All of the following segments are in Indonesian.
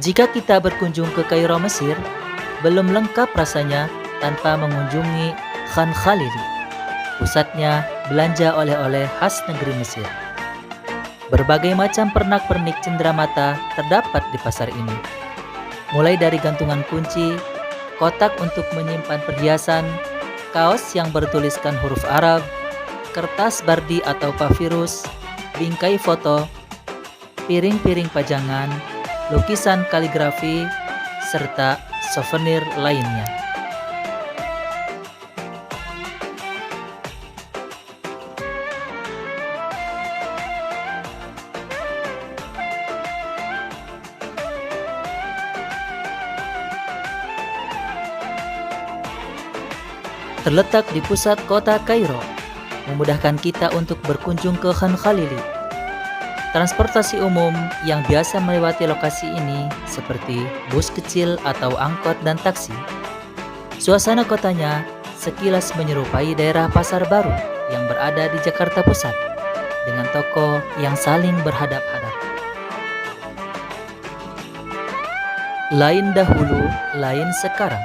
Jika kita berkunjung ke Kairo, Mesir, belum lengkap rasanya tanpa mengunjungi Khan Khalili, pusatnya belanja oleh-oleh khas negeri Mesir. Berbagai macam pernak-pernik cenderamata terdapat di pasar ini, mulai dari gantungan kunci, kotak untuk menyimpan perhiasan, kaos yang bertuliskan huruf Arab, kertas bardi atau papirus, bingkai foto, piring-piring pajangan, lukisan kaligrafi, serta souvenir lainnya. Terletak di pusat kota Kairo, memudahkan kita untuk berkunjung ke Khan Khalili. Transportasi umum yang biasa melewati lokasi ini seperti bus kecil atau angkot dan taksi. Suasana kotanya sekilas menyerupai daerah pasar baru yang berada di Jakarta Pusat, dengan toko yang saling berhadap-hadap. Lain dahulu, lain sekarang.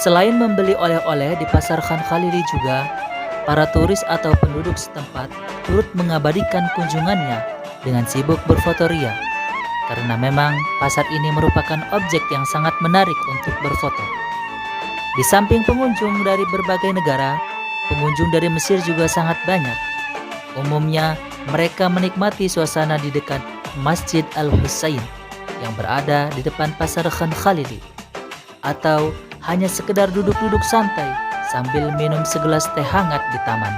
Selain membeli oleh-oleh di pasar Khan Khalili juga, para turis atau penduduk setempat turut mengabadikan kunjungannya dengan sibuk berfotoria, karena memang pasar ini merupakan objek yang sangat menarik untuk berfoto. Di samping pengunjung dari berbagai negara, pengunjung dari Mesir juga sangat banyak. Umumnya, mereka menikmati suasana di dekat Masjid Al-Husain yang berada di depan pasar Khan Khalili, atau hanya sekedar duduk-duduk santai sambil minum segelas teh hangat di taman.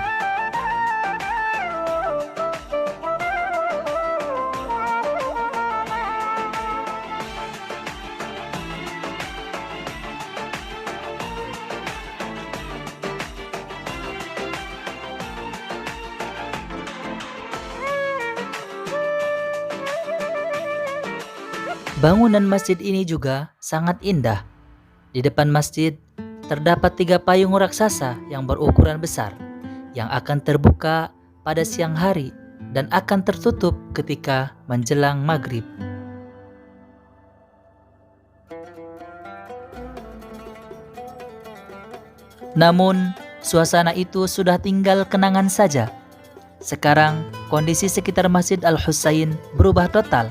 Bangunan masjid ini juga sangat indah. Di depan masjid terdapat 3 payung raksasa yang berukuran besar yang akan terbuka pada siang hari dan akan tertutup ketika menjelang maghrib. Namun, suasana itu sudah tinggal kenangan saja. Sekarang, kondisi sekitar Masjid Al-Husain berubah total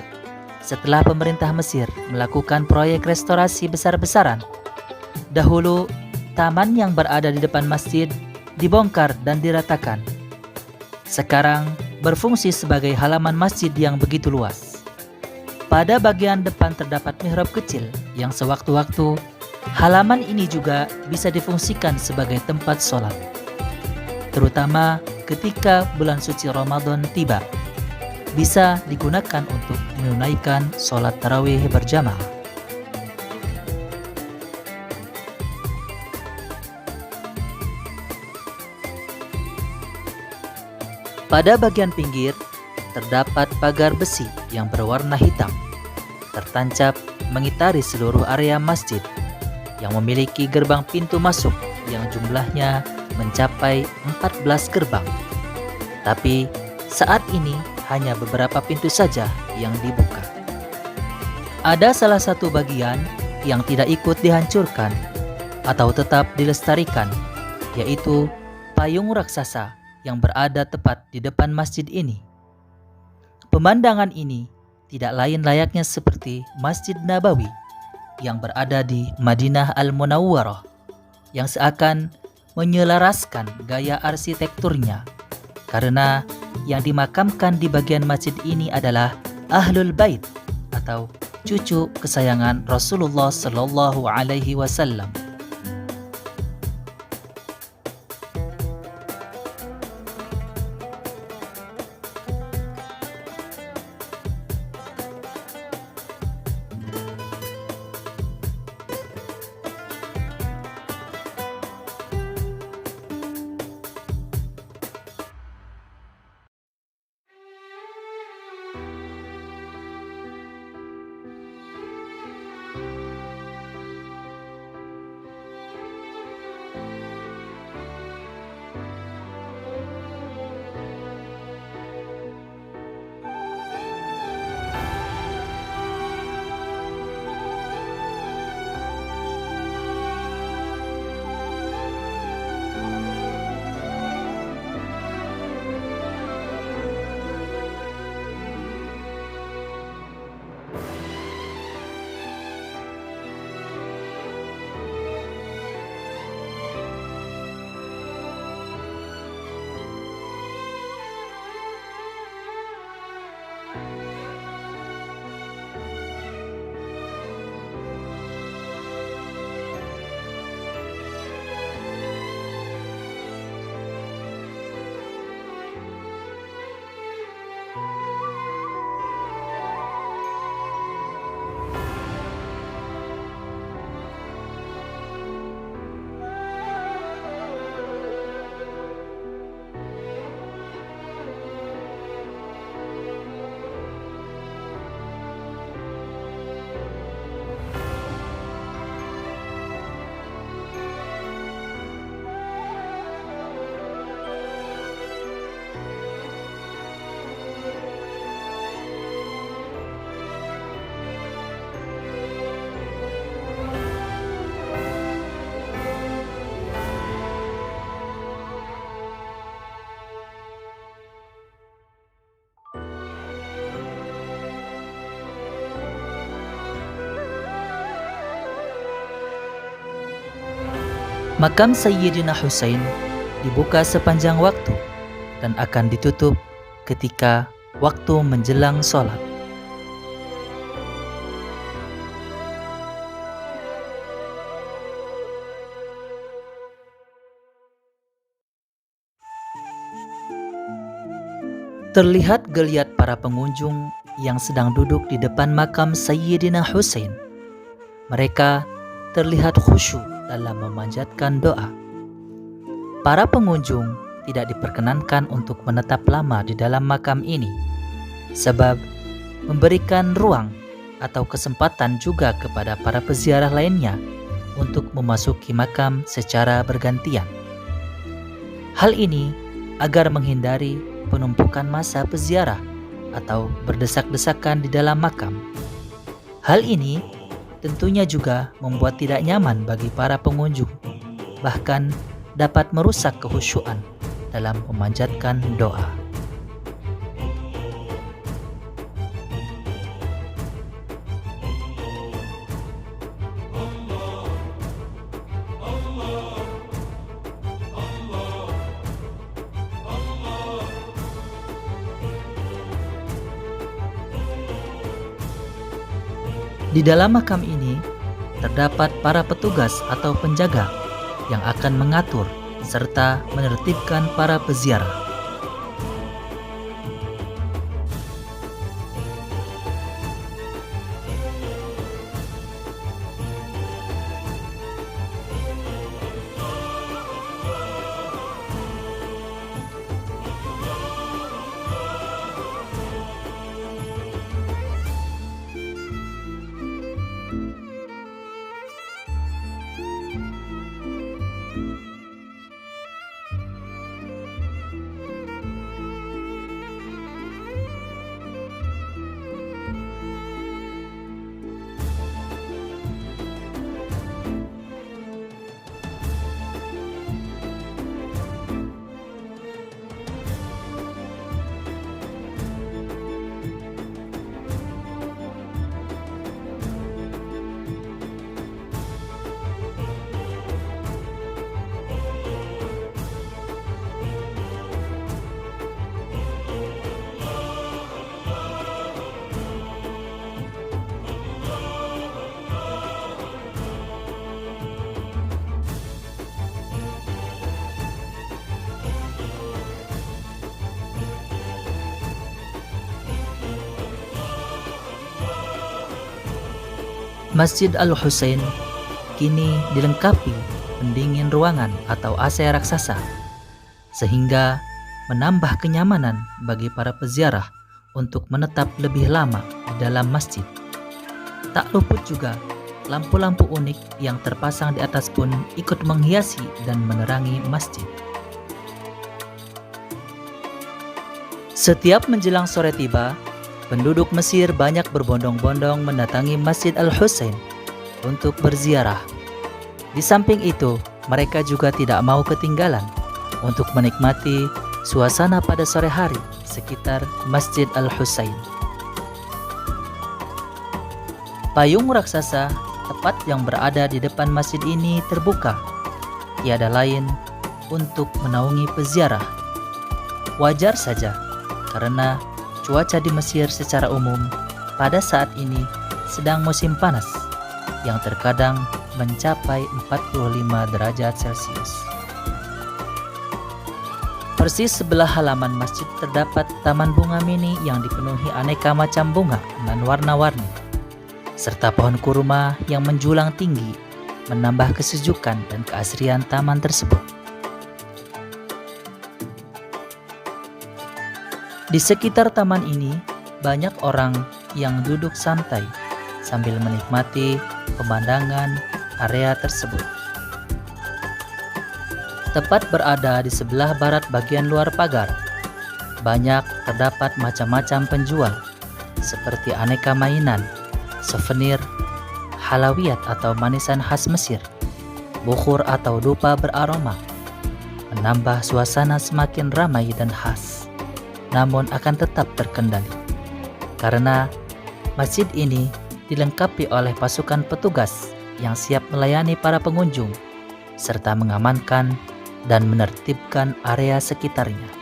setelah pemerintah Mesir melakukan proyek restorasi besar-besaran. Dahulu, taman yang berada di depan masjid dibongkar dan diratakan. Sekarang, berfungsi sebagai halaman masjid yang begitu luas. Pada bagian depan terdapat mihrab kecil yang sewaktu-waktu halaman ini juga bisa difungsikan sebagai tempat sholat, terutama ketika bulan suci Ramadan tiba. Bisa digunakan untuk menunaikan sholat tarawih berjamaah. Pada bagian pinggir, terdapat pagar besi yang berwarna hitam, tertancap mengitari seluruh area masjid, yang memiliki gerbang pintu masuk yang jumlahnya mencapai 14 gerbang. Tapi saat ini hanya beberapa pintu saja yang dibuka. Ada salah satu bagian yang tidak ikut dihancurkan atau tetap dilestarikan, yaitu payung raksasa yang berada tepat di depan masjid ini. Pemandangan ini tidak lain layaknya seperti Masjid Nabawi yang berada di Madinah Al-Munawwarah, yang seakan menyelaraskan gaya arsitekturnya, karena yang dimakamkan di bagian masjid ini adalah Ahlul Bait atau cucu kesayangan Rasulullah Shallallahu Alaihi Wasallam. Makam Sayyidina Husain dibuka sepanjang waktu dan akan ditutup ketika waktu menjelang sholat. Terlihat geliat para pengunjung yang sedang duduk di depan makam Sayyidina Husain. Mereka terlihat khusyuk dalam memanjatkan doa. Para pengunjung tidak diperkenankan untuk menetap lama di dalam makam ini, sebab memberikan ruang atau kesempatan juga kepada para peziarah lainnya untuk memasuki makam secara bergantian. Hal ini agar menghindari penumpukan massa peziarah atau berdesak-desakan di dalam makam. Hal ini tentunya juga membuat tidak nyaman bagi para pengunjung, bahkan dapat merusak kekhusyuan dalam memanjatkan doa. Di dalam makam ini terdapat para petugas atau penjaga yang akan mengatur serta menertibkan para peziarah. Masjid Al-Husain kini dilengkapi pendingin ruangan atau AC raksasa, sehingga menambah kenyamanan bagi para peziarah untuk menetap lebih lama di dalam masjid. Tak luput juga lampu-lampu unik yang terpasang di atas pun ikut menghiasi dan menerangi masjid. Setiap menjelang sore tiba, penduduk Mesir banyak berbondong-bondong mendatangi Masjid Al-Husain untuk berziarah. Di samping itu, mereka juga tidak mau ketinggalan untuk menikmati suasana pada sore hari sekitar Masjid Al-Husain. Payung raksasa tepat yang berada di depan masjid ini terbuka, tiada lain untuk menaungi peziarah. Wajar saja, karena cuaca di Mesir secara umum pada saat ini sedang musim panas yang terkadang mencapai 45 derajat Celcius. Persis sebelah halaman masjid terdapat taman bunga mini yang dipenuhi aneka macam bunga dan warna-warni, serta pohon kurma yang menjulang tinggi menambah kesejukan dan keasrian taman tersebut. Di sekitar taman ini, banyak orang yang duduk santai sambil menikmati pemandangan area tersebut. Tepat berada di sebelah barat bagian luar pagar, banyak terdapat macam-macam penjual seperti aneka mainan, souvenir, halawiyat atau manisan khas Mesir, bukhur atau dupa beraroma, menambah suasana semakin ramai dan khas. Namun akan tetap terkendali, karena masjid ini dilengkapi oleh pasukan petugas yang siap melayani para pengunjung serta mengamankan dan menertibkan area sekitarnya.